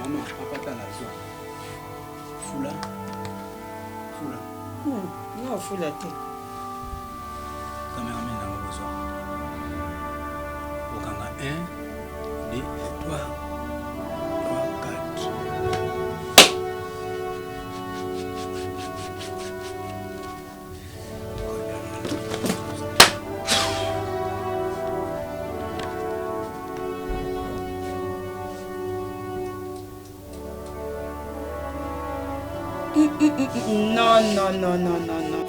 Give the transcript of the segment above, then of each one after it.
Maman, papa t'a la zone. Foula. Foula. Non, foula te. Caméraman n'a pas besoin. Okanga 1, 2, 3, 4. Non, non, non, non, non, non.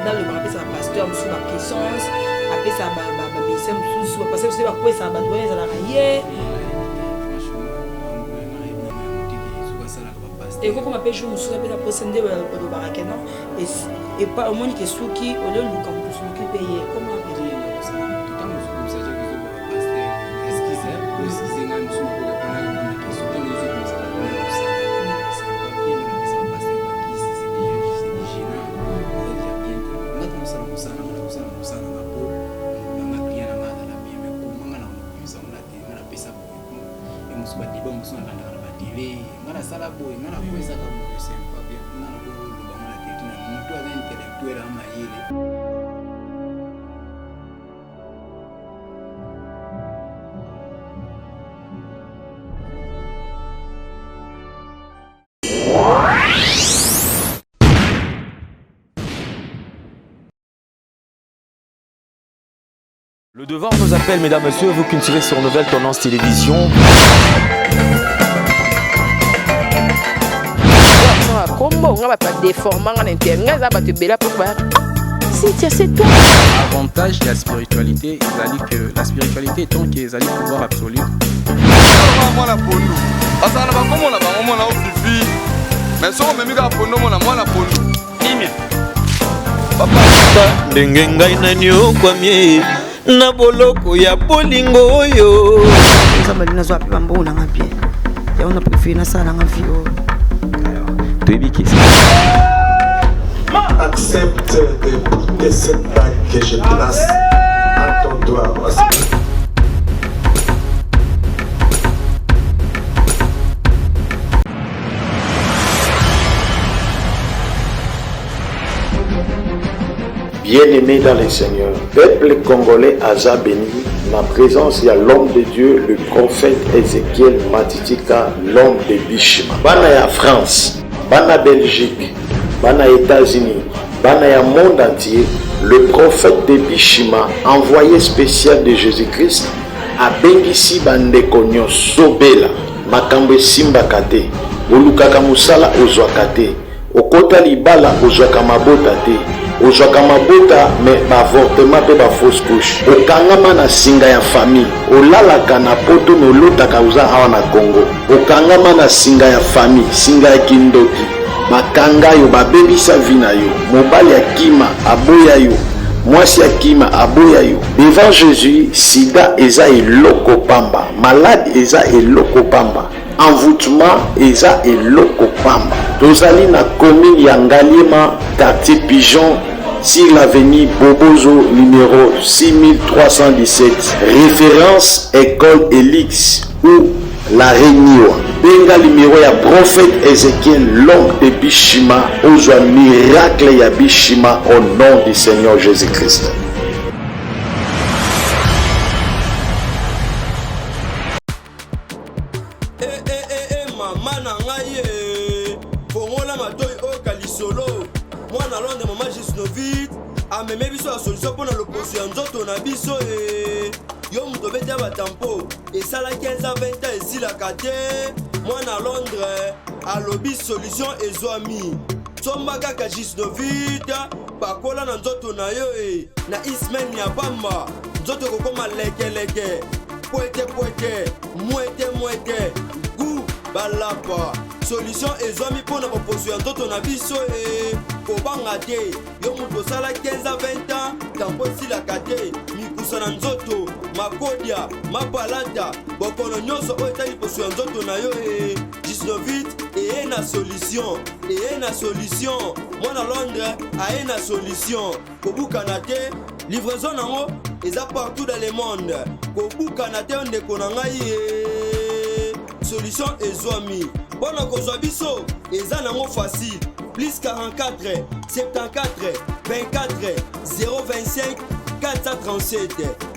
Dans le bar, ça pasteur, sous la puissance, après ça, sous parce que c'est pas quoi ça, et quand on appelle je me souviens de la procédure de Barakena et pas au moins que ceux qui au lieu de comme ceux qui payent comment appeler Le Devoir nous appelle, mesdames, messieurs, vous qui suivez sur Nouvelle Tendance Télévision. Avantage de la spiritualité, que la spiritualité est tant qu'ils allaient pouvoir absolu. na boloko ya bolingo oyo nzamba lina zo apiba mbona nga bien ya on a préféré na sala nga vie accepte de porter cette bague que je place à ton doigt. Bien-aimés dans le Seigneur, peuple congolais Aza béni, ma présence, il y a l'homme de Dieu, le prophète Ézéchiel Matitika, l'homme de Bishima. Bana ya France, Bana Belgique, Bana États-Unis, Bana ya monde entier, le prophète de Bishima, envoyé spécial de Jésus-Christ, a Bengisi Bandekogno Sobela, makambo esimbaka te. Olukaka musala ozwaka te. Okota libala ozwaka mabota te. Ozwaka mabota me baavortement pe ba fausse couche. Okangama na singa ya famille. Olalaka na poto me olotaka uza awa na Congo. Okangama na singa ya famille, singa ya kindoki. Bakanga yo babebisa vina yo. Mobali ya kima aboya yo. Mwasi ya kima aboya yo. Devant Jésus, sida eza eloko pamba. Malade eza eloko pamba. Envoûtement eza eloko pamba. Tozali na commune ya Ngaliema, quartier Pigeon, sur l'avenue Bobozo numéro 6317. Référence école Elix ou la Réunion. Benga numéro ya prophète Ézéchiel, l'homme de Bishima, ozwa miracle ya Bishima au nom du Seigneur Jésus-Christ. Mama na ngai fongola matoi o kalisolo mwana londe mama Gisnovit ameme biso la solution pour na loposo ya nzoto na biso yo muto beta batampo esala 15 à 20 ans esilaka te mwana Londres alobi solution ezwami somba kaka Gisnovit pakola na nzoto na yo na ismen ya bamba nzoto kokoma lekeleke poete mwete balapa solution ezwami mpona baposo ya nzoto na biso kobanga te yo moto osala 15 à 20 ans tampo esilaka te mikusa na nzoto makodia mapalata bokono nyonso oyo etali poso ya nzoto na yo Gisnovit eye na solution mwana Londres aye na solution kobukana te livraison nango eza partout dans le monde kobukana te ndeko na ngai solution ezwami bona kozwa biso eza nango facile plus 44 74 24 025 437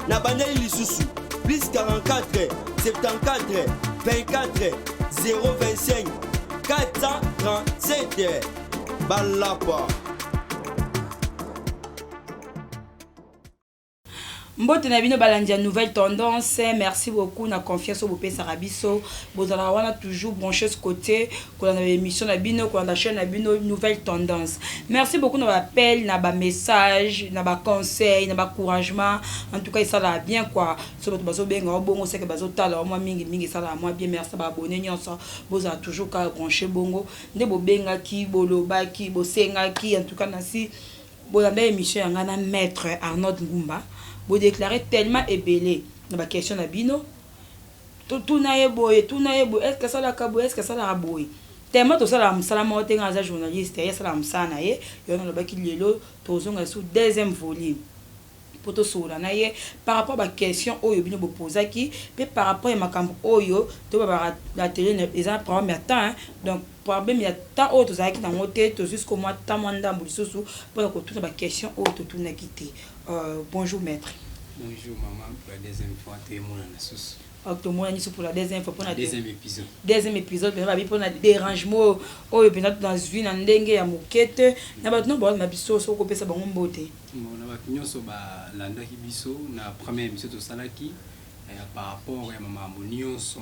na bandeli lisusu plus 44 74 24 025 437 balapa. Mbote na bino balandi ya nouvelle tendance. Merci beaucoup na confiance au bopé Sarabiso. Bozala wana toujours branché ce côté qu'on a émission na bino qu'on a chaîne na bino nouvelle tendance. Merci beaucoup na ba appel, na ba message, na ba conseil, na ba encouragement. En tout cas, ça va bien quoi. So bazo benga bongo c'est que bazo tala moi mingi ça va moi bien merci ba abonné nyonso. Bozala toujours ka branché bongo. Nde bo benga ki boloba ki bo senga ki en tout cas nasi bolanda émission ya ngana maître Arnold Ngumba. Vous déclarez tellement ébélé dans la question de Bino. Tout na boy, est-ce que ça la cabo, est-ce que ça la boy? Tellement tout ça la msalama otenga as journaliste, ya ça la msana ye, yo na ba ki lelo tozonga sous deuxième volume. Poto sola na ye par rapport à la question oyo bino bo posaki, pe par rapport à makambo oyo to ba la télé les a problème temps donc problème ya ta auto za ki na moté to jusqu'au mois tamanda mbulisusu pour que toute la question auto tout na quitté. Bonjour maître. Bonjour maman, pour la deuxième fois, tu es mon associé. Tout le monde est pour la deuxième fois. Pour la deuxième épisode. Deuxième épisode, pour la dérangement, oh, et puis dans une vie, dans dengue, à moquette, n'a pas de nom, bon, ma biso, so copé ça bon beauté. Bon, on a pas so ba landa kibiso, na première émission de salaki, par rapport à maman monio, so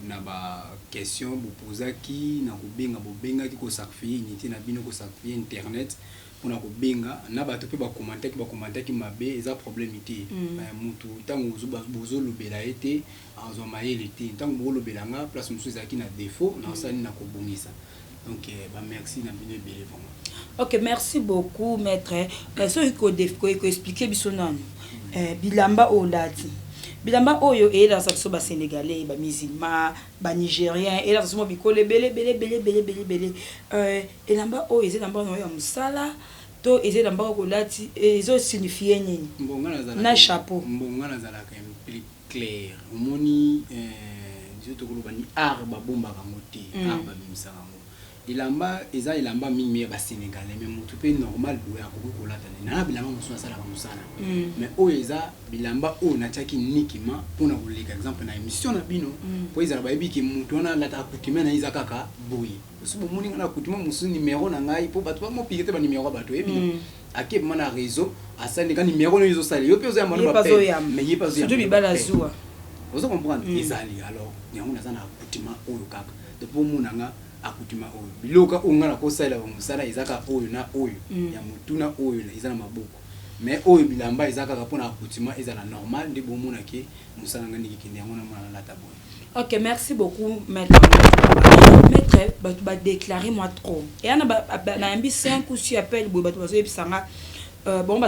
na ba question, vous posez qui, na benga qui ko sacrifier, unité na bino ko sacrifier internet. On a benga na bato pe ba commenter ki mabe eza problème ité mutu tango bozo lobela été azo mayele té tango bo lobela nga place musu ezaki na défaut na sani na ko bongisa donc ba merci na bino belé vraiment. OK, merci beaucoup maître. So ko expliquer biso nani bilamba olati bilamba oyo et là ça so ba sénégalais ba musulman ba nigérien et là so mo bikole belé elamba oyo ezamba no ya musala to eze lamba ko lati ezo signifier nini na chapeau mbonga na zala ka plus clair omoni to ko bani arba bomba ka moti arba bimsanga mo ilamba eza ilamba mingi ba sénégalais mais mutu pe normal do ya ko lata na bilamba musu sala ka musana mais o eza bilamba o na taki nikima pona ko leka exemple na émission na bino po eza ba yebi ki mutu na lata akutima na iza kaka boyi so bo moni na akutima musu numéro na ngai po bato ba mo pikete ba numéro bato ebi ake mana réseau asali ka numéro no izo sali yo pe oza mano ba pe mais yepa zo ya bibala zuwa Vous comprenez ezali alors yango naza na accoutumement oyo kaka depuis munanga accoutumement oyo biloka onga na kosala ba musala ezaka oyo na oyo ya mutuna oyo ezala maboko mais oyo bilamba ezaka kapona accoutumement ezala normal de bomona ke musala ngani kikindi yango na mona la tabo. Ok, merci beaucoup, maître. Maître, bah déclarer moi trop. Et on a un 5 ou 6 appels, bon, bah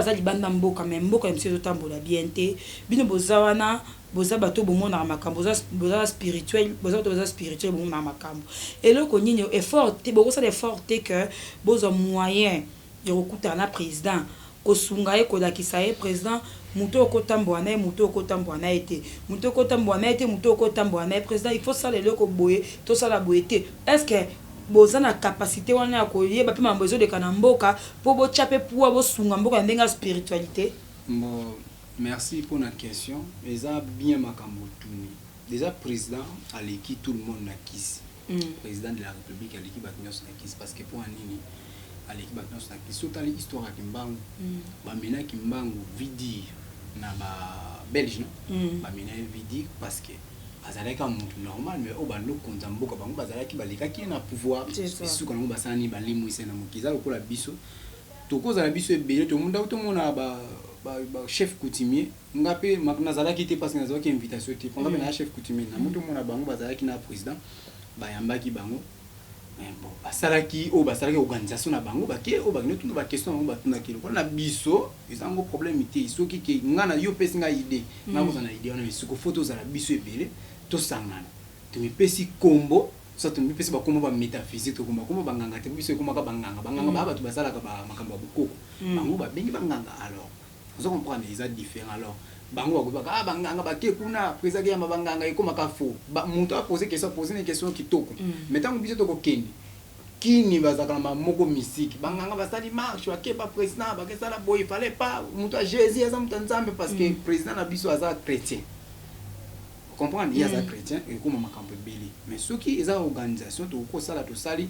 ça, il bande mboka, mais mboka, monsieur de tambola, bien té. Bino bozawana, boza bateau, bon, mon armacam, boza spirituel, boza spirituel, bon, armacam. Et là, qu'on y a effort, bon, ça l'effort, c'est que, boza moyen, de recouter un président, kosungaye, kodakisaye, président, muto okotambwana muto okotambwana été muto okotambwana été muto okotambwana président il faut ça les loko boye to ça la boyete est-ce que boza na capacité wana ko yeba pe mambezo de kanamboka po bo chape pour bo sunga mboka ndenga spiritualité. Bon, merci pour la question. Eza bien makambo tuni. Déjà président à l'équipe tout le monde na kisi. Président de la République à l'équipe batnyos na kisi parce que pour anini à l'équipe batnyos na kisi totali histoire ya Kimbangu. Ba mena Kimbangu vidi na ba belge non ba mena vidi parce que azalaka mutu normal mais au bando konza mboka bango bazalaki balekaki na pouvoir suka ngo basani balimu isena mukiza lokola biso tokoza la biso ebele to munda to mona ba chef coutumier ngape nazalaki te parce que nazalaki invitation te ngape na chef coutumier na mutu mona bango bazalaki na président bayambaki bango mais bon basalaki o basalaki organisation na bango bake o bagino tuna ba question bango batuna kilo na biso ezango problème te soki ke ngana yo pesi nga idée ngako za na idée on suko photo za la biso ebele to sangana to mi pesi kombo ça to mi pesi ba kombo ba métaphysique to kombo banganga te biso komaka banganga ba ba to basala ka ba makamba bukoko bango ba bengi banganga alors vous comprenez les différents alors bango ba banganga ba ke kuna président ya mabanganga ekomaka faux ba muto a poser une question kitoko mais tant biso to ko kendi kini bazaka na moko mystique banganga basali marche wa ke ba président ba ke sala boy fallait pas muto a Jésus ya zamtanzambe parce que président na biso aza chrétien. Comprendre il y a des chrétiens et comme makambo belé mais ceux qui ont organisation to ko sala to sali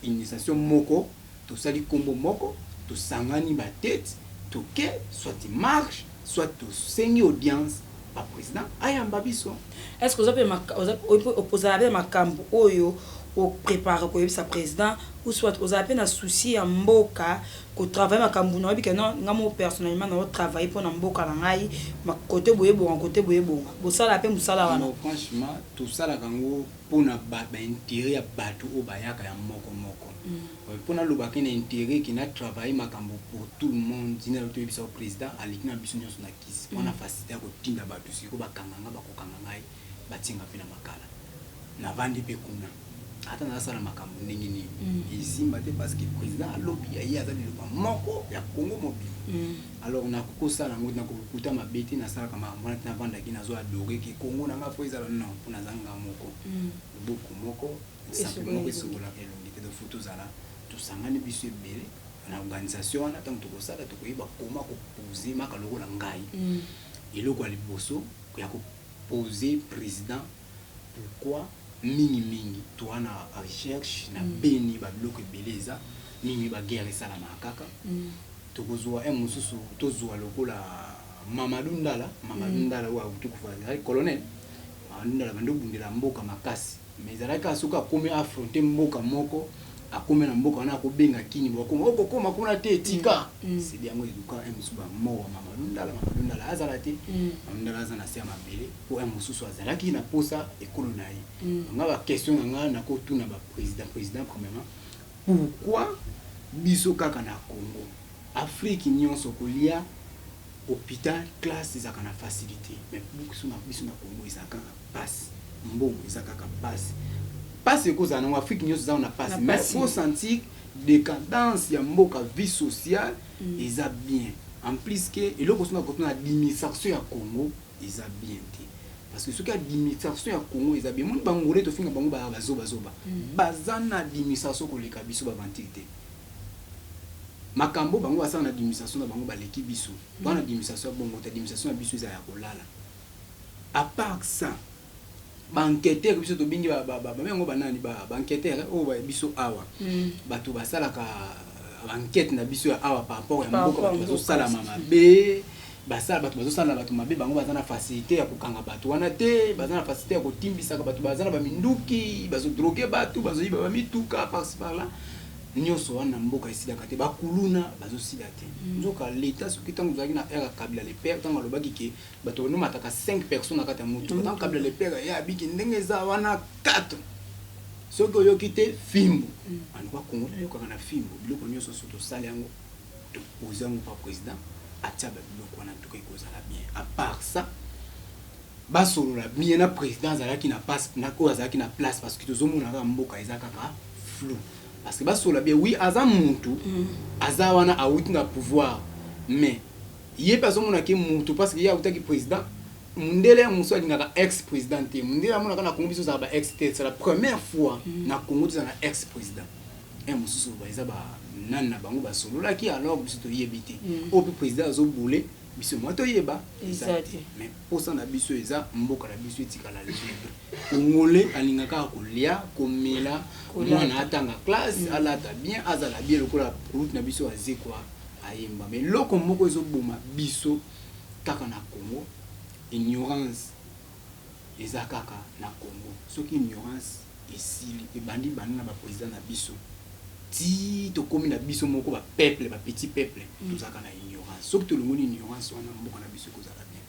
initiation moko to sali kombo moko to sangani ba tête to ke soit marche soit to sengi audience pa président ayamba biso. Est-ce que vous avez opposé avec makambo oyo au préparer ko sa président ou soit vous avez un souci à mboka ko travailler makambo no bi que non ngamo personnellement no travailler pour na mboka na ngai ma côté boye bon bo sala pe musala wana. Franchement tout ça la kango pour na ba intérêt ya bato o bayaka ya moko pour na loba ki na intérêt ki na travailler makambo pour tout le monde dina to bisa président alikina biso nyonso na kisi on a facilité ko tinda bato siko bakanganga bakokanga ngai batinga pina makala na vandi pe kuna ata na sala makambo ndenge nini ici mbate parce que président alobi ya azali le moko ya Congo mobile alors na kokosala ngo na kokuta mabeti na sala kama mbona na vanda ki nazo adorer ki Congo na nga foiza non pour na zanga moko beaucoup moko simplement que sur la elongité de photos ala tout sangani biso ebele na organisation na tant to kosala to koyiba koma ko poser makaloko la ngai eloko ali boso ya ko poser président pourquoi mingi toi na recherche na beni ba bloc beleza mingi ba guerre sala makaka to kozwa mususu to zwa lokola Mamadou Ndala wa utukufa colonel Ndala bando bundela mboka makasi mais zalaka suka komi affronter mboka moko akome na mboka na ko benga kini boko okoma kuna te tika c'est bien ngo eduka musuba mo Mamadou Ndala azalati Ndala azana sia mabele ko mususu azalaki na posa ekolo na ye nga ba question nga na ko tuna ba président premièrement pourquoi biso kaka na Congo Afrique nyonso kolia hôpital classe za kana facilité mais biso na Congo isaka passe mbongo isaka passe passe cause en Afrique nyonso za na passe mais faut sentir décadence ya mboka vie sociale eza bien en plus que eloko sona ko tuna administration ya Congo eza bien te parce que ce qui administration ya Congo eza bien mon bangole to finga bango ba zoba bazana administration ko leka biso ba vantilité makambo bango asa na administration na bango ba leki biso bana administration bongo ta administration ya biso eza ya kolala à part ça banqueteur biso to bingi ba mengo banani ba banqueteur o ba biso awa bato basala ka enquête na biso ya awa par rapport ya mboka bato sala mama be basala bato bazosala bato mabe bango baza na facilité ya kokanga bato wana te baza na facilité ya kotimbisaka bato baza na baminduki bazodroge bato bazoyiba bamituka parci par là nyonso wana mboka esilaka te bakuluna bazosila te nzoka leta soki ntango ozalaki na ere kabila le père ntango alobaki ke bato banomataka 5 personnes na kati ya motu ntango kabila le père ye abiki ndenge eza wana 4 soki oyoki te fimbu anu bakongola ayokaka na fimbu biloko nyonso so tosala yango topoze yango pa président atia babiloko wana tokoki kozala bien à part ça basolola bien na président azalaki na passe oyo azalaki na place parce que tozomonaka mboka eza kaka flou parce que basolola bien oui aza mutu aza wana awuti na pouvoir mais ye mpe azomonaki mutu parce que ye awutaki président mundele mosu alingaka ex président te mundele amonaka na Congo biso ozala ba ex te c'est la première fois na Congo tozala na ex président e mosusu eza banani na bango basololaki alors biso toyebi te oyo mpe président azobule biso mwa toyeba eza te mais mposa na biso eza mboka na biso etikala libre congolais alingaka kolia komela mwana atanga classe alata bien azala bien lokola route na biso azekwa ayemba mais loko moko ezoboma biso kaka na Congo ignorance eza kaka na Congo soki ignorance esili ebandi bandi na baprésident na biso ti tokomi na biso moko bapeuple bapetit peuple tozalaka na ignorance soki tolongoli ignorance wana mboka na biso kozala bien.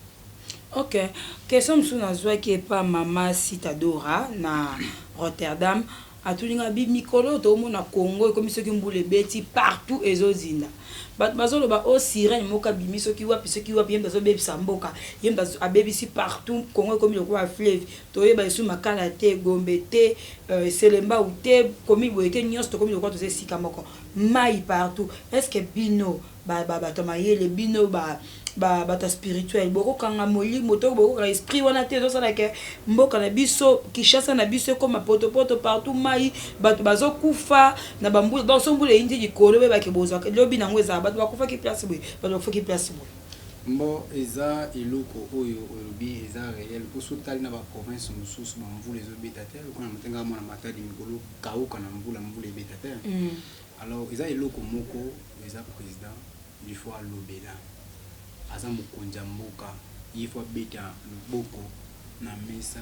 Ok, question mosusu nazwaki epa mama Citadora na Rotterdam atulinga bi mikolo tomona Congo ekomi soki mbula ebeti partout ezozinda bato bazoloba o sirène moka bimi soki wapi yemba azobebisa mboka yemba abebisi partout Congo ekomi lokola fleuve toyeba esu makala te gombe te selemba ou te komi boye te nyonso tokomi lokola toza esika moko mai partout est-ce que bino bato mayele bino bato spirituel bokokanga molimo to bokokanga esprit wana te ezosala ke mboka na biso Kinshasa na biso ekoma potopoto partout mai bato bazokufa na bambula basombula eyindi likolo bebake bozwaka lobi nango ezala bato bakufaki place boye bato bakufaki place boye mbo eza eloko oyo olobi eza réel poso tali na baprovince mosusu bamvula ezobeta te lokona matenga mwana matadi mikolo kauka na mvula ebeta te alors eza eloko moko eza président il faut alobela aza mokonzi ya mboka il faut abeta loboko na mesa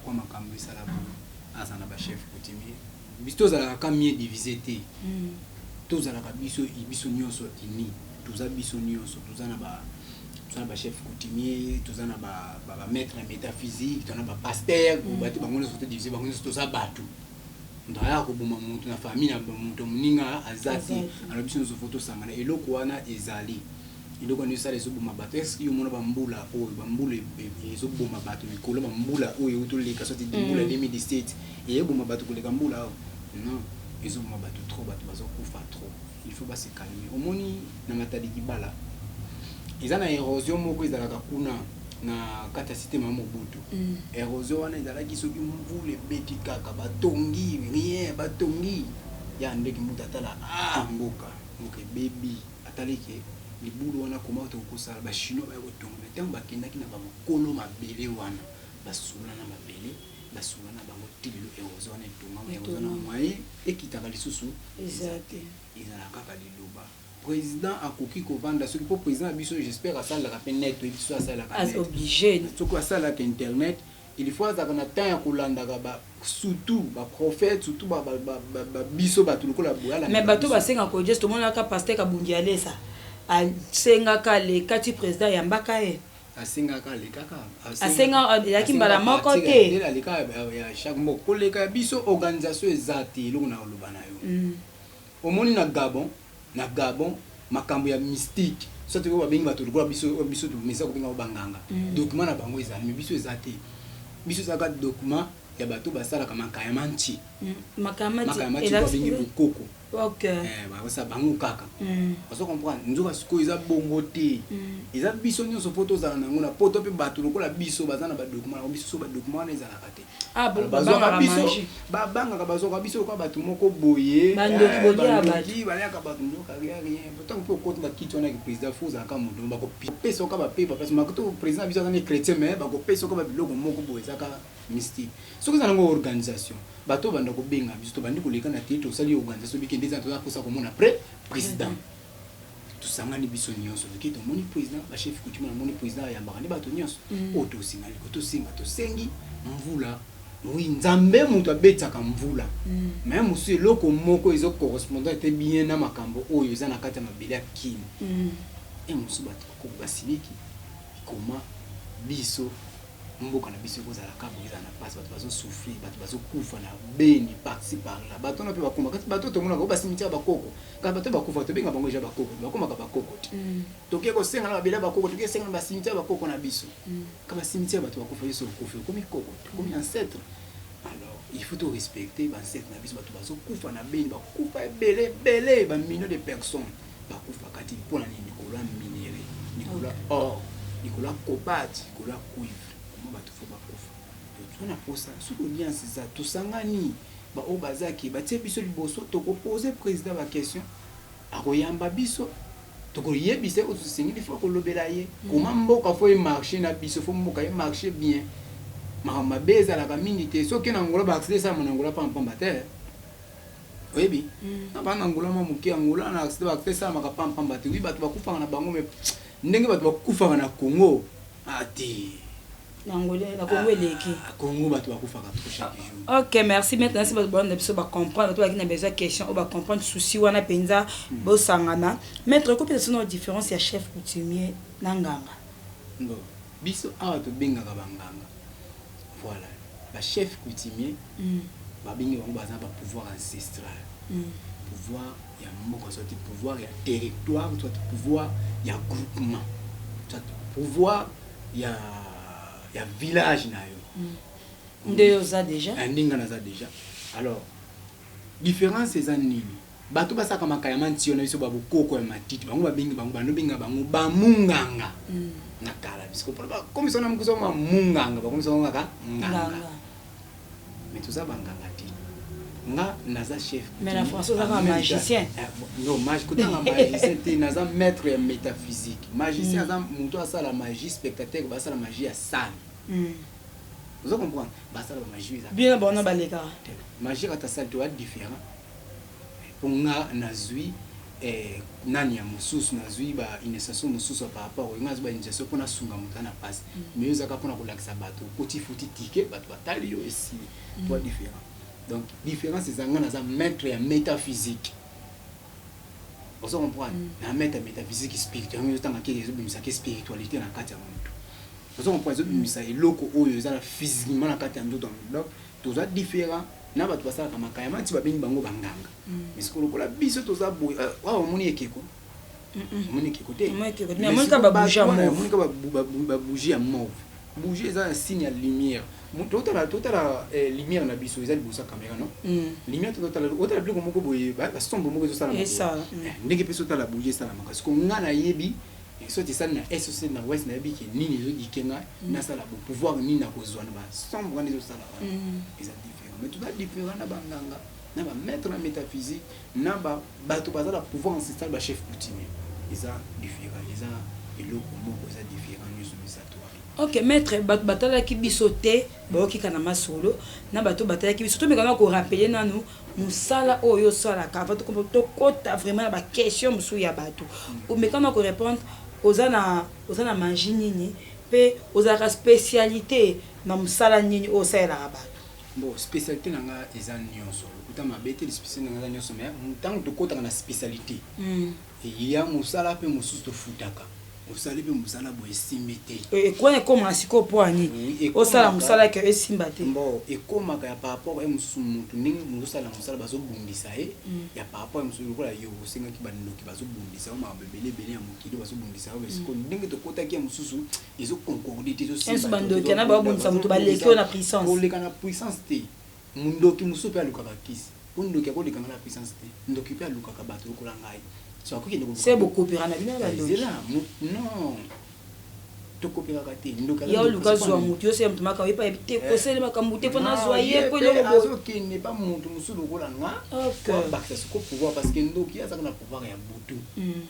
kwa makambo esala boye aza na bachef coutumier biso tozalaka ka mie divisé te tozalaka biso nyonso ini toza biso nyonso toza na chef coutumier toza na maître métaphysique toza na pasteur bati bango nyonso todivisé bango nyonso toza bato ndaya koboma mutu na famille na mutu moninga azati alors biso nyonso fo tosangana eloko wana ezali eloko wana esala ezoboma bato est-ce que yomona bambula oyo bambula ezoboma bato mikolo bambula oyo toleka soti mbula 2017 eyeboma bato koleka mbula oyo non ezoboma bato trop bato bazokufa trop il faut base calmer omoni na matadi kibala eza na érosion moko ezalaka kuna na kata cité mama Mobutu érosion wana ezalaki soki mvula ebeti kaka batongi rien batongi ya ndeki mutu atala mboka ebebi atalike libulu wana koma tokosala bachinois bayokotonga me ntango bakendaki na bamokolo mabele wana basula na mabele basula na bango tilelo érosion wana etongama érosion na moyen ekitaka lisusu ezala kaka liloba président akoki kovanda soki po président biso j'espère asalaka pe net biso asalaka net obligé soki asalaka internet il faut azalaka na temps ya kolandaka surtout baprophète surtout biso bato lokola boyala mais bato basenga ko juste tomonaka pasteur Kabungi alesa asengaka le kati président ya mbaka ye asengaka le kaka asenga yaki mbala moko te aleka ya chaque moko koleka biso organisation ezate eloko na oloba na yo omoni na Gabon makambo ya mystique soki ko babengi bato lokola biso to mesa ko benga banganga document na bango ezali mais biso ezate biso zaka document ya bato basalaka makayamanti makayamanti babengi bokoko ok bakosa bango kaka ozo comprendre nzoka siko eza bongo te eza biso nyonso po tozala nango na poto mpe bato lokola biso baza na badocument na biso so badocument wana ezalaka te babangaka bazwaka biso lokola bato moko boye bandoki baliaka bato nzoka rien pourtant mpe okoti na kiti wana président fo ozalaka moto bakopesa oka bapepa parce makoto président biso azani chrétien mais bakopesa oka babiloko moko boye ezaka mystique soki eza nango organisation bato banda kobenga biso tobandi koleka na te tosali organisation bikende eza toza kosa komona président tosangani biso nyonso toke tomoni président bachef coutume namoni président ayambaka nde bato nyonso oyo tosingali tosenga tosengi mvula oui nzambe moto abetaka mvula mais mosu eloko moko ezocorrespondant ete bien na makambo oyo eza na kati ya mabele ya kini mosu bato basiliki koma biso mboka na biso ekozalaka boye eza na pasi bato bazosouffrir bato bazokufa na beni parti parla bato wana mpe bakoma kati bato tomonaka o basimitiaka bakoko kati bato bakufa tobenga bango eja bakoko bakomaka bakoko te toke kosenga na babele ya bakoko toke senga na basimitiaka bakoko na biso ka basimitiaka bato bakufa yeso okufi okomi koko okomi ancêtre alors il faut to respecter bancêtre na biso bato bazokufa na beni bakufa ebele bamillion de personnes bakufa kati mpona nini likolo ya minere likolo ya or likolo ya cobalt likolo ya cuivre bato fo bakufa tona posa soki alliance eza tosangani baoyo bazaki batie biso liboso tokopose président baquestion akoyamba biso tokoyebisa oyo tosengeli fo kolobela ye koma mboka fo emarché na biso fo mboka emarché bien makambo mabe ezalaka mingi te soki na ngola baaccident esalama na ngola pampamba te oyebi na bana ngola mwa moke ya ngola na accident baaccident esalamaka pampamba te wi bato bakufaka na bango me ndenge bato bakufaka na Congo ate Congo bato bakufaka trop chaque jour. Ok, merci. Maintenant si bato bana biso ba comprendre bato bakina besoin question ou ba comprendre souci wana penza bo sangana. Maître ko peut-être une différence ya chef coutumier na nganga. Non. Biso awa to bengaka banganga. Voilà. Ba chef coutumier ba bengi bango baza ba pouvoir ancestral. Pouvoir ya moko sorti pouvoir ya territoire, soit pouvoir ya groupement. Soit pouvoir ya village na yo ndeyo za déjà ndinga na za déjà alors différence eza nini bato basaka makayama ntio na biso babokoko ya matiti bango babengi bango banobinga bango bamunganga na kala biso ba comme ça na mkuso ma munganga ba comme ça ngaka nganga mais tout ça banganga ti nga naza chef mais la français ça magicien non magicien magicien te naza maître ya métaphysique magicien aza muto asala magie spectateur basala magie ya salle vous comprenez basala magie za bien bon baleka magie kata salle to différent pour nga nazui nani ya mususu nazui ba initiation mususu par rapport au ngazi ba initiation pona sunga mutana passe mais ezaka pona kolakisa bato petit futi ticket bato batali yo esi toi différent. Donc, différence, c'est un maître et métaphysique. Vous comprenez? Un maître métaphysique spirituel. Il y a une spiritualité dans la carte. Vous comprenez? Il y a une physiquement dans la carte. Donc, tout ça différent. Il y a des choses qui sont très différentes. Mais ce que vous avez dit, c'est que vous avez dit que vous avez bouger ça un signe à lumière total lumière na biso ezali bosa caméra non lumière total plus comme ko boye ba sombre moko zo sala ndenge peso tala bouger ça la makasi ko ngana yebi so ti sala na SOC na west na yebi ki nini zo dikenga na sala bo pouvoir nini na kozwa na ba sombre ni zo sala ezali différent mais tout ça différent na banganga na ba maître na métaphysique na ba bato bazala pouvoir ancestral ba chef coutumier eza différent eza eloko moko eza différent nous ça. Ok, maître, batala ki bisote, baoki kana masolo, na bato batala ki bisote, mais quand on rappelle nanu, musala oyo sala ka, vato to kota vraiment ba question musu ya bato. Mais quand on répond ozana magie nini, pe ozaka spécialité na musala nini o sala ka bato. Bon, spécialité nanga eza nyonso. Kuta mabete spécialité nanga nyonso mais tant to kota na spécialité. Et il y a musala pe musu to futaka. Osali pe musala bo esimete ekone koma siko poani osala musala ke esimbate bon ekoma ka par rapport à musu mutu ningi musala musala bazo bundisa ya par rapport à musu lokola yo osenga ki bandoki bazo bundisa ma bebele bele ya mukili bazo bundisa ba siko ningi to kota ki mususu ezo concorder te zo simba bandoki na ba bundisa mutu baleki na puissance oleka na puissance te mundoki musu pe alukaka kisi mundoki akoleka na puissance te ndoki pe alukaka bato lokola ngai. C'est beaucoup plus rapide. Non. Tu copies la carte. Il y a le cas où on c'est un peu marqué par les c'est le camouté pour nous soyer pour le qui n'est pas mon tout le rôle là. Ok. Parce que ce qu'on pouvoir parce que nous qui a ça qu'on a pouvoir ya butu.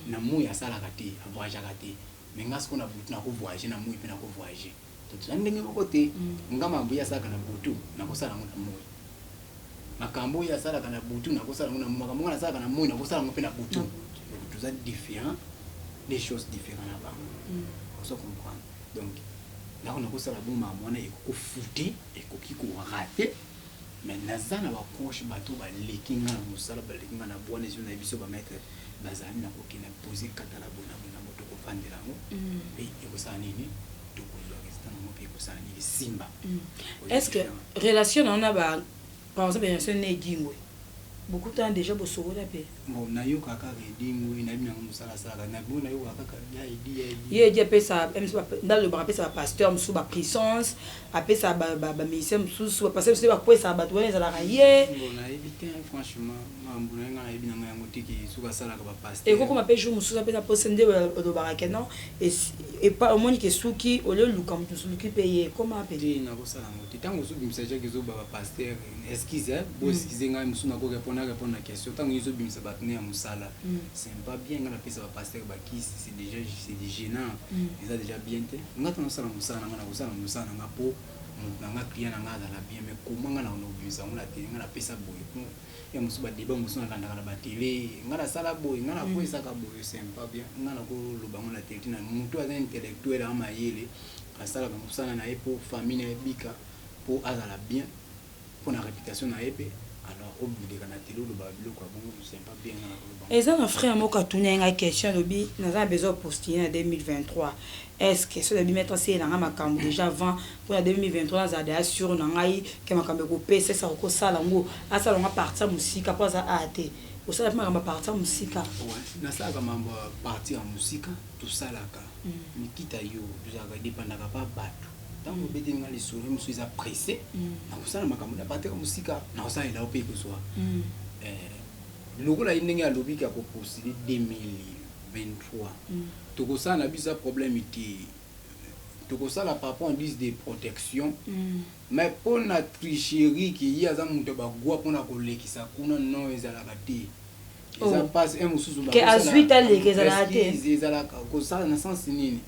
Na mou ya sala carte, à voyager carte. Mais ngas qu'on a butu na ko voyager na mou et puis na ko voyager. Tout ça ndenge côté ngama mbuya sala na butu na ko sala na mou. Makambo ya sala kana butu na ko sala na mou makambo na sala na mou na ko sala na butu. Tout ça différent des choses différentes là-bas. On comprend. Donc, là, on a quoi ça la bonne maman, et qu'on fouté, et qu'on raté. Mais naza na baproche bato ba lekinga na musala ba lekinga na bwana ezo na biso ba mettre bazali na kokina poser kata la bona bona moto ko pandela ngo et ko sa nini to ko zo resta na mo pe ko sa nini simba. Est-ce que relation on a ba par exemple relation ne dingwe beaucoup de temps déjà bo soro la pe bon na yo kaka dingwe na bina musala sala na bo na yo kaka ya idea ye dia pe sa même dans le bras pe sa pasteur musu ba puissance après ça ba ministère musu parce que c'est ba quoi ça ba toi ça la railler bon na éviter franchement mambo na ebina ngo tiki suka sala ka ba pasteur et comment pe jour musu pe na posende do baraka non et pas au moins que souki au lieu luka mutu souki payer comment appeler na ko sala ngo titango su bimsaje kizo ba pasteur excuse bo excuse nga musu na ko répondre à question tant ils ont bien se battre à musala c'est pas bien quand la pesa va passer ba qui c'est déjà gênant ils a déjà bien té ngata na sala musala na musala na po na client na ngada la bien mais comment ngana on obisa on la télé ngana pesa boy ya musu ba débat musu na kanda na ba télé ngana sala boy ngana ko isa ka boy c'est pas bien ngana ko lo bango la télé na mutu aza intellectuel ama yele asala ba musala na epo famille na bika pour azala bien pour la réputation na épée. Alors, au bout de la télé, le babylon, quoi, bon, c'est pas bien. Et ça, mon frère, moi, quand on a une question, nous avons besoin de postuler en 2023. Est-ce que ce de mettre ça dans ma campagne déjà avant pour 2023, nous avons sûr que ma campagne est c'est ça, que ça, là, ça, on va partir musique, après ça, athée. Au sein de ma partie musique. Ouais, dans ça, quand on va partir en musique, tout ça, là, mais quitte à yo, tout ça, dépend pas battre. Tant que vous avez les sourires, je suis pressé. Je suis partir en musique, je suis là au pays que soit. Le rôle est à l'objet qui a postulé 2023. Tout ça, on a vu un problème. Tout ça, par rapport à des protections. Mais pour la tricherie qui y a dans le monde, pour la collègue qui ça, non, ils ont la raté. Ils ont passé un musu. Que à 8 ans, ils ont la raté. Ils ont la raté. Dans le sens nini.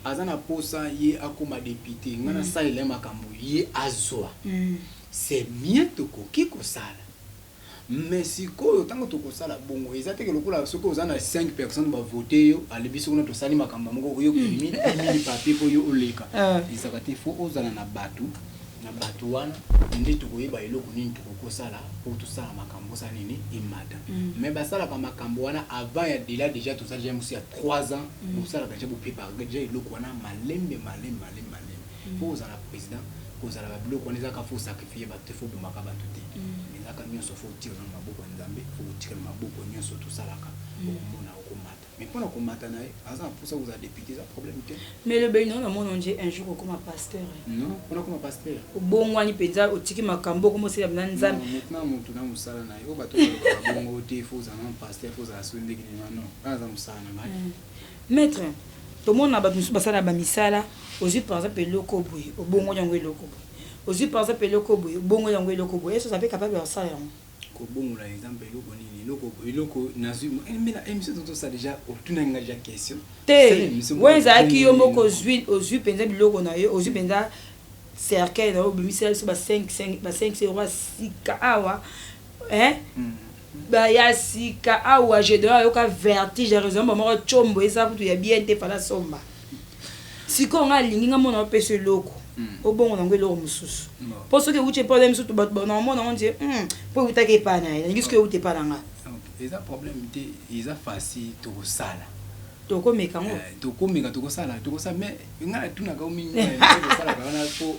Azana posa ye akoma député ngana sa ile makambo ye azwa c'est mieux toko kiko sala mais siko tango toko sala bongo ezate ke lokola soko ozana 5 personnes ba voter yo alibiso kuna to sali makambo moko yo mini papier po yo oleka izakate fo ozana na batu wana ndi tukoyeba eloko nini tukokosala pour tout ça makambo sa nini imata mais basala ka makambo wana avant ya déjà tout ça j'ai musi ya 3 ans pour ça déjà bu préparer déjà eloko wana malembe pour za la président pour za la biloko wana ezaka faut sacrifier ba te faut bomaka ba tuté ezaka nyonso faut tirer na maboko nzambe faut tirer na maboko nyonso tout ça laka mona okomata mais pour komata na aza pour ça vous a député ça problème te mais le bénin na mon onje un jour comme pasteur non pour comme pasteur bon wani penza otiki makambo comme c'est na nzambe maintenant mutu na musala na yo bato ba bongo te faut za non pasteur faut za swende ki non aza musala na maître tout le monde na ba musu basala ba misala aussi par exemple loko boy bongo yango loko boy aussi par exemple loko boy bongo yango loko boy est-ce que ça peut capable de ça ko bongo la exemple loko nini loko nazu mais la émission tout ça déjà otuna nga ja question te wenza ki yo moko ozui penza biloko na yo ozui penza cercle na obimisa so ba 5 euros sika awa ba ya sika awa je dois yo ka vertige raison ba moko chombo esa kutu ya bien te fala somba siko nga lingi nga mona pese loko obongo nango eloko mosusu po soki euti epa musu to bato na mona on dit po utaki epa na ye nangi soki euti epa na nga eza problème te eza facile tokosala tokomeka ngo tokosala mais ngana tunaka omingi tosala kana po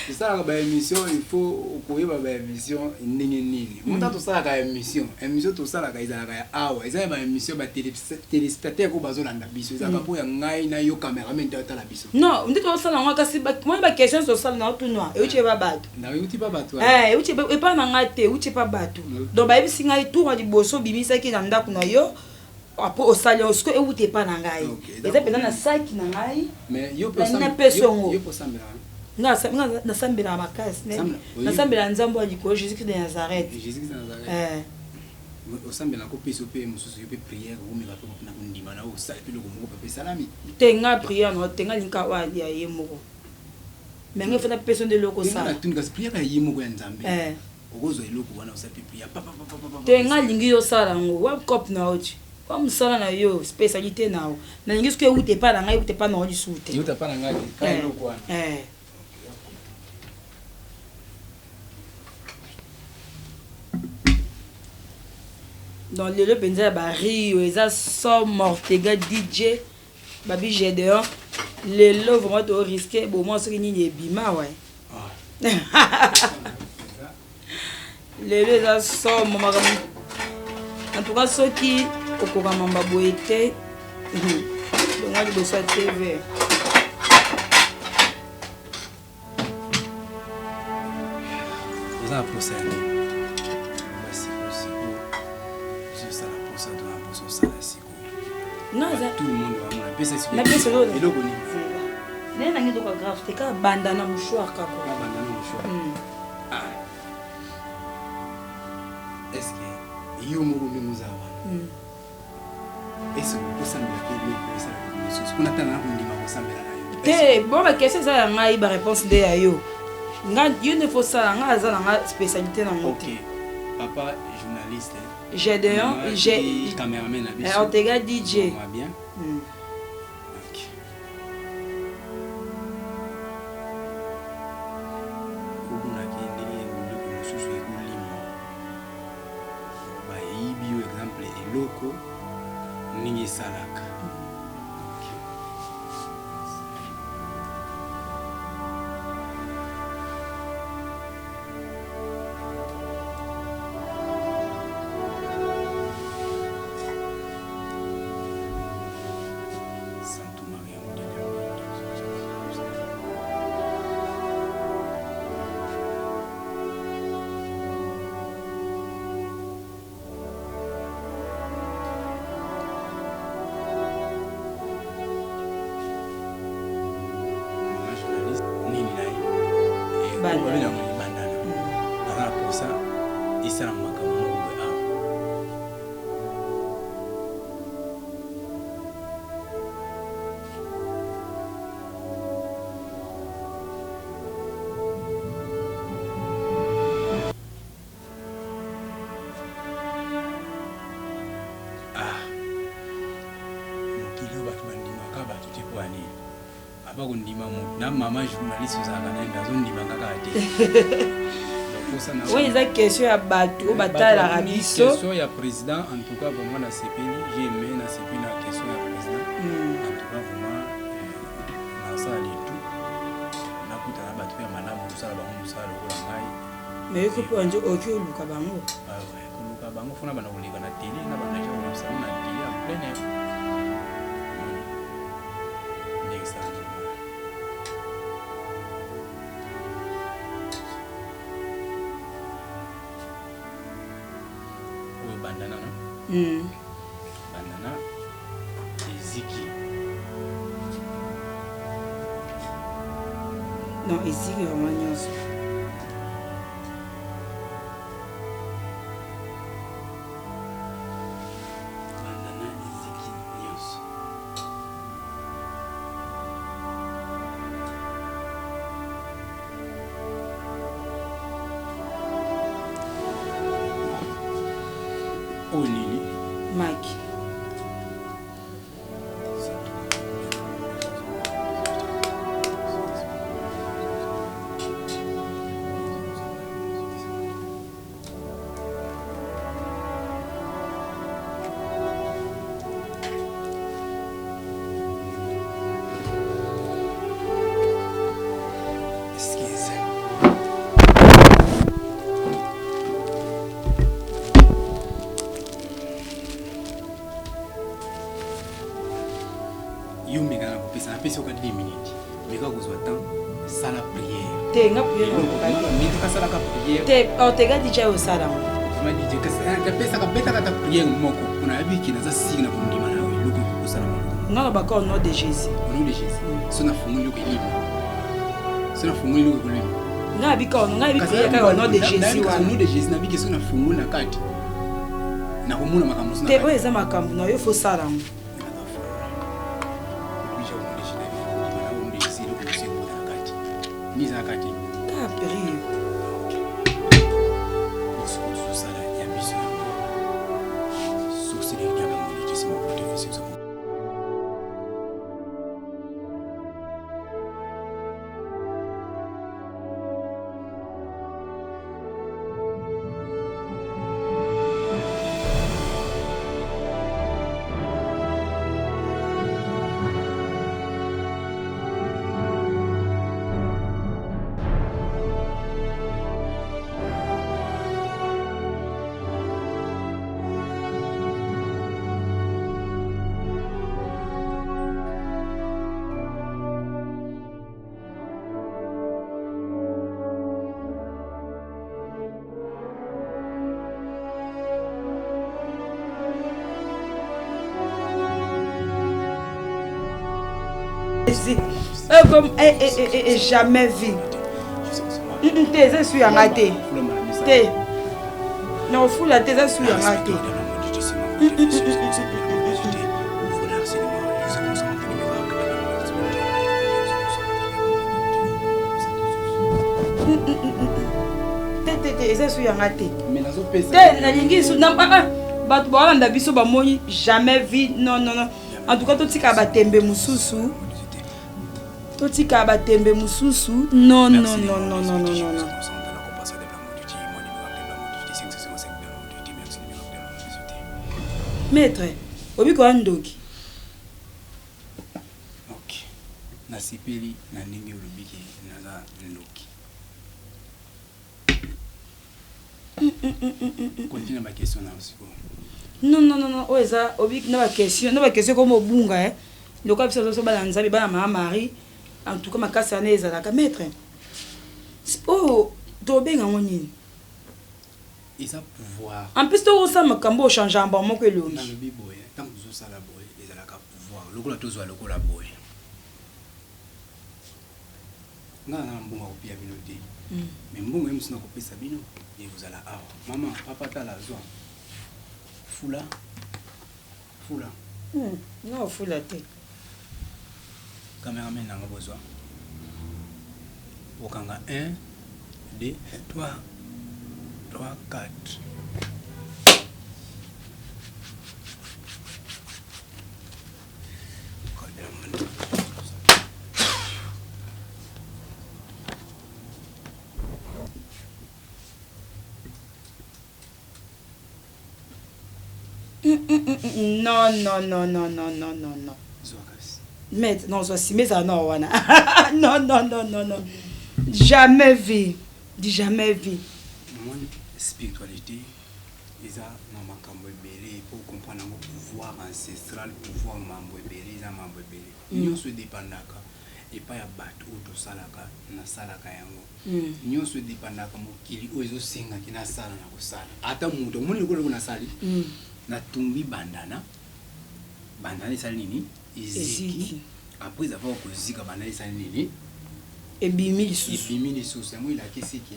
tosala ba émission il faut koyeba ba émission ndenge nini monta tosala ka émission tosala ka izala ka awa eza ba émission ba téléspectateur ko bazolanda biso eza ka po ya ngai na yo cameraman ta la biso non ndito tosala ngo kasi moi ba question tosala na tunwa euti ba bato na euti ba bato euti epa na ngate euti pa bato donc ba ebisi ngai tour di boso bimisa ki na ndako na yo après au salon ce que euti pa na ngai eza pena na saki na ngai mais yo po sambela na sambela makasi na sambela nzambo aliko Jésus de Nazareth au sambela ko peso pe mususu yo pe prière o me ba pe na kundima na o sa pe lo ko pe salami tenga prière no tenga linka wa ya yemoko mais ngai fana peso de loko sa na tunga prière ya yemoko ya nzambe okozo eloko wana o sa pe prière tenga lingi yo sala ngo wa cop na ochi Comme ça, na yo spécialité na o. Na ngi ce que vous t'es pas na ngai, vous t'es pas na du soute. Tu t'as pas ngaki kai lo kwa. Dans le benza bari, eza so Mortega DJ, babi Gédéon. Le lo vraiment to risquer bon moi ce ni ebima ouais. Le lo eza so mama. En tout cas ceux qui au programme Mbaboete donc moi de ça TV. Vous avez pour ça. Merci aussi. Je ça la pour ça pour ça Non, tout le monde va moi. Pesa c'est. La pièce là. Et loko ni. N'est na ngi to grave, te ka bandana mouchoir ka ko. Bandana mouchoir. Ah. Est-ce que yo mo ko nous avoir? Est-ce que vous savez que ça ce qu'on attend là pour ndima ko sambela na yo? Te bon ma question ça ngai ba réponse de ayo. Nga yo ne faut ça nga za na spécialité na monte. OK. Papa journaliste. Gédéon, j'ai caméraman na biso. Ortega DJ. Moi bien. OK. Kuna kindi ngulu mususu ekulimo. Ba ibi exemple eloko ningi salaka. Na maman journaliste za kananga zondima kaka ate. Oui, c'est question ya bato batala rabiso. Question ya président en tout cas vraiment na CPI, j'ai aimé na CPI na question ya président. En tout cas vraiment na ça les tout. Na kuta na bato ya malamu tout ça ba mu ça lo ngai. Mais il faut pas dire OK luka bango. Ah ouais, ko luka bango fona bana koleka na télé na bana jo ko sa na télé en plein air. Next time. Bandana. Bandana. Eziki. Non, Eziki vraiment nyonso. Bandana Eziki nyonso. Olili. Mike. Pesa ka 10 minutes. Mais quand vous attend ça la prière. Te nga prière non, mais ka sala ka prière. Te Ortega DJ au sala. Ma DJ ka pesa ka beta ka prière moko. On a vu qu'il na za signa pour ndima na we luko ko sala moko. Non ba ko nom de Jésus. Au nom de Jésus. Sona fungu luko libre. Sona fungu luko libre. Nga bi ka nga bi prière ka au nom de Jésus wa. Au nom de Jésus na bi ke sona fungu na kati. Na komuna makambo sona. Te o eza makambo na yo fo sala. Mise à côté. Ah, péril. Pour ce que tu ça là, il y a mis sur. Sur ces derniers moments, Comme jamais vu. Je suis en raté. Non, fou la thèse sur la raté. Je suis en raté. Jamais vu. Non, non, non. En tout cas, tout ce qui a tembe mususu. Tout ce qui a tembe mususu. Non, non, non, non, non, non, non, non. Maître, obi ko andoki. Ok. Na sipeli na ndenge olobiki naza ndoki. Continue ma question là aussi. Non, non, non, non. Oza obi na ba question comme obunga eh. Le cas biso so bala nzabi bana mama Marie. En tout cas ma kasa na ezala ka maître. Oh, to benga ngoni. Ils ont pouvoir. En plus, tu as un cambo change en bon que l'homme. Dans le biboy, tant que vous avez la boy, ils ont le pouvoir. Le coup là, tous le coup la boy. Nga na mbongo kopia bino te. Mais mbongo même si na kopesa bino, et vous allez awa. Maman, papa ta la zwa. Fula. Fula. Non, fula te. Cameraman na besoin. Okanga 1 2 3 3 4. Non, non, non, non, non, non, non, non. Mais non, mais ça non, wana. Non, non, non, non, non. Jamais vu. Jamais vu. Mon spiritualité, ils ont un makambo belé pour comprendre le pouvoir ancestral, pouvoir mambo belé, ils ont mambo belé. Ils se dépendaka et pas ya battu ou salaka na salaka yango. Ils se dépendaka mokili o ezo singa kina sala na kosala. Ata muto moni ko na sali. Na tumbi bandana. Bandana sali nini? Eziki. Après avoir kozika bandana sali nini? Et bimi sous. Et bimi sous. Moi il a kesi ki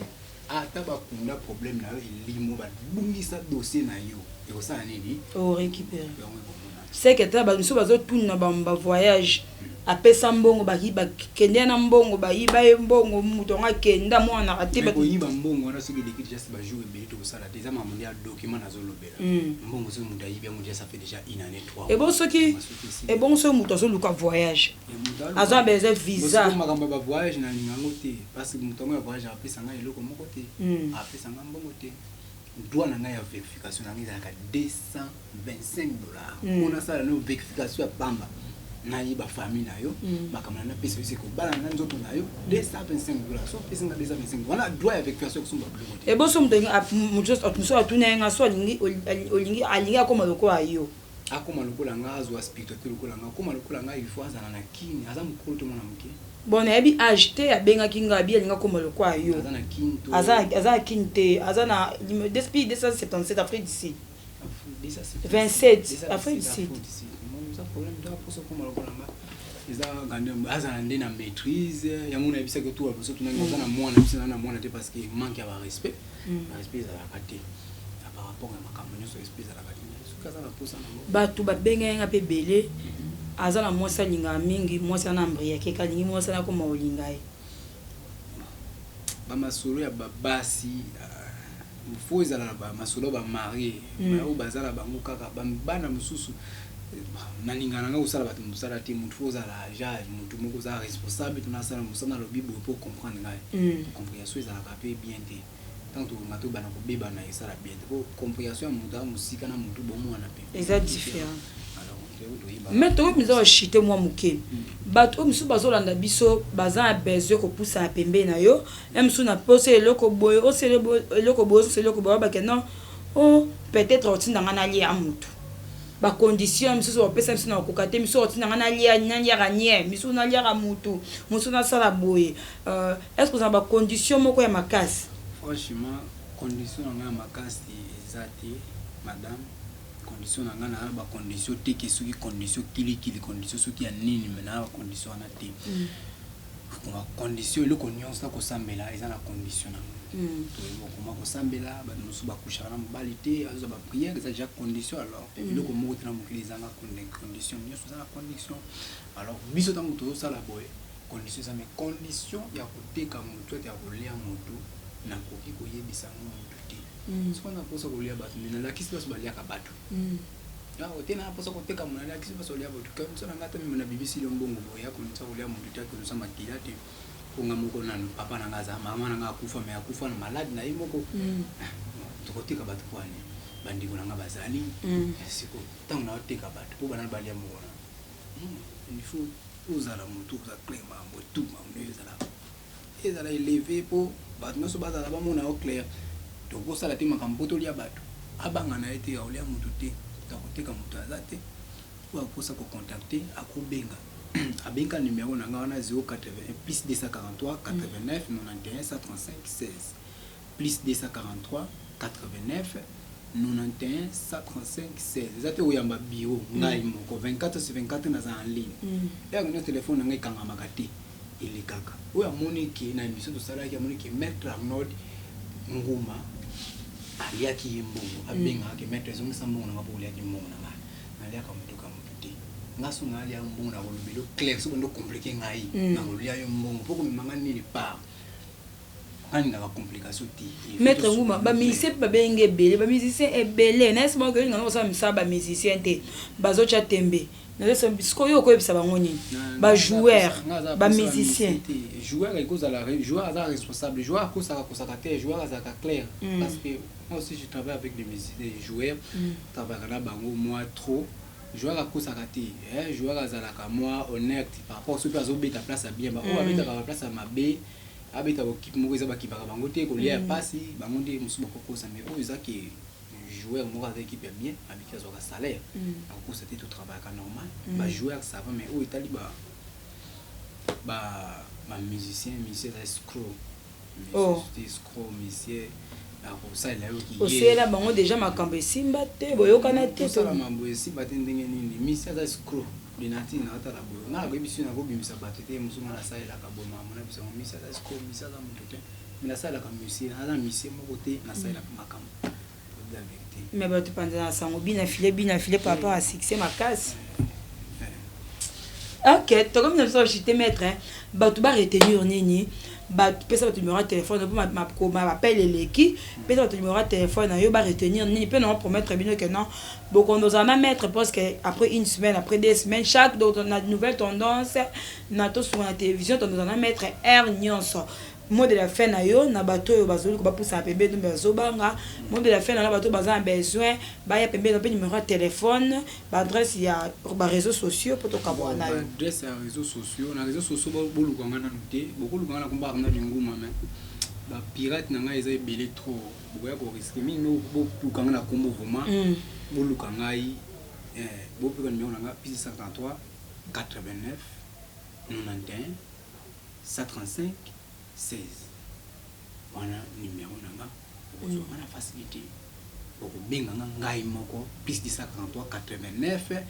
ata ba kunda problème na limo ba bungisa dossier na yo. Et ça nini? O récupérer. C'est que ta ba nous bazo tout na ba voyage. Apesa mbongo ba hiba kende na mbongo ba hiba mbongo muto nga kenda mwana ate ba ko hiba mbongo wana soki l'équipe just ba jouer be to sala déjà maman ya document na zolobela. Mbongo so muta hiba mu déjà ça fait déjà une année 3. Et bon soki et bon so muto so luka voyage. Azo besoin visa. Ko makamba ba voyage na lingango te parce que muto nga voyage apesa nga eloko moko te. Apesa nga mbongo te. Doit na ya vérification na ngizaka $225. On a ça na vérification ya pamba. Na yiba famille na yo makamana na pesa yose ko bala na nzoto na yo $225 so pesa nga $225 wana droit avec personne qui sont pas bloqué et bon somme de muso atuna nga so olingi alinga koma loko ayo akoma loko la nga zo spirituel loko la nga koma loko la nga il faut azana na kini aza mukolo to mona muke bon na bi acheter abenga kinga bi alinga koma loko ayo azana kinto azana kinte azana depuis 277 après d'ici 27 après d'ici problème de pour ce qu'on m'a dit ils ont gagné azana na maîtrise yango na bisa que tout parce que tout na mwana bisa na mwana te parce que manque ya respect respect za la kate par rapport à makambo nyoso respect za la kate ce kaza na posa na ba tu ba benga nga pe belé azana mwasa linga mingi mwasa na mbria ke kalingi mwasa na ko maulinga e ba masolo ya babasi faut ezala ba masolo ba marié ba o bazala bango kaka bana mususu nalingana nga usala bato musala te mutu fozala age mutu moko za responsable tunasala musana lo bibo pour comprendre ngai compréhension ezalaka pe bien te tant que ngato bana ko beba na esala bien te pour compréhension mutu musika na mutu bomo wana pe exact différent mais to mizo chite moi muke bato miso bazolanda biso baza besoin ko poussa pembe na yo même sous na pose eloko boy o c'est eloko boy c'est eloko boy ba que non oh peut-être otinda ngana lia mutu ba condition miso so pesa miso na kokate miso otinda ngana lia nyanya ranye miso na lia ra mutu miso na sala boy est-ce que ça ba condition moko ya makasi franchement condition nga makasi ezati madame condition na nga na ba condition te ke soki condition kili condition soki ya nini mais na ba condition na te kuma condition le nyonso ko sambela eza na condition na to kuma ko sambela ba nusu ba kushaka na mobali te azo ba prière eza déjà condition alors le ko mo tena mo kiliza na condition nyonso eza na condition alors biso tango to sala boye condition ça mais condition ya koteka moto ya kolia moto na koki koyebisa moto te ce qu'on a posa kolia bato mais na lakisi baso balia ka bato ya otena posa koteka mona lakisi baso lia bato comme ça ngata même na BBC le mbongo boya ko nsa kolia moto te ko nsa makila te onga moko na papa na ngaza mama na ngakufa mais akufa na malade na yimoko to koteka bato kwani bandiko na ngabazali siko tango na oteka bato po bana balia mona il faut uzala moto za clair mambo tout mambo ezala élevé pour bato nyonso bazala bamona au clair donc osala te makambo to lia bato abanga na ete ya olia moto te takoteka moto aza te po akosa kocontacte akobenga abenga numéro na nga wana 081 plus 243 89 91 135 16 plus 243 89 91 135 16 ezate oyamba bureau ngai moko 24/24 na za en ligne ya ngino téléphone na ngai kanga makati ile kaka oya moniki na émission to sala ki moniki Maître Arnold Nguma alia ki mbongo abenga ke Maître zongisa mbongo na mabolia ki mbongo na ngai alia ka mutuka mututi ngaso ngali ya mbongo na kolobelo clair so ndo compliqué ngai na kolia yo mbongo poko mimanga ni pas na ba complication ti Maître Nguma ba musicien ba benge belé ba musicien e belé na ce moment que ngana ça misa ba musicien te bazo cha tembe na ce bisko yo ko ebisa ba ngoni ba joueur ba musicien joueur et cause à la joueur à responsable joueur cause à te joueur à clair parce que moi aussi je travaille avec des musiciens des joueurs travaille na bango moi trop joueur à cause à te joueur à la moi honnête par rapport ceux qui ont beta place à bien ba o abeta ka place à mabe abeta équipe moko eza bakipaka bango te kolia pasi bango nde musuba kokosa mais o eza ke joueur moko avec équipe bien avec azoka salaire akokosa te to travail ka normal ba joueur ça va mais o itali ba musicien escroc musicien ça là qui aussi là bango déjà makambo esimba te boyokana te to la mambo esimba te ndenge nini musicien escroc binati na ata la boyo na ko biso na ko bimisa batete musuma na sala ka boma mona biso misa za sko misa za mutote mina sala ka musicien na musicien moko te na sala makambo la vérité mais ba tu penses na sango bina filé par rapport à succès ma casse OK to comme nous sommes chez maître ba tu ba retenir nini ba pesa ba numéro de téléphone pour ma appel l'équipe pesa ba numéro de téléphone yo ba retenir ni peut non promettre bien que non beaucoup nous en mettre parce que après une semaine après 2 semaines chaque donc on a de nouvelles tendances na to sur la télévision nous en mettre air nyonso mot de la fin na yo na bato yo bazoli ko ba poussa pembe no bezo banga mot de la fin na bato bazan besoin ba ya pembe no numéro de téléphone ba adresse ya ba réseaux sociaux pour to kabwa na yo adresse ya réseaux sociaux bolu kanga na noté beaucoup lu kanga komba na Nguma mais ba pirate na nga eza belé trop boya ko risque mingi beaucoup kanga na kombo vraiment bolu kanga bo pe numéro na nga plus 53 89 91 135 16 wana numéro nanga ozomana facilité okobenga ngai moko plus 243 89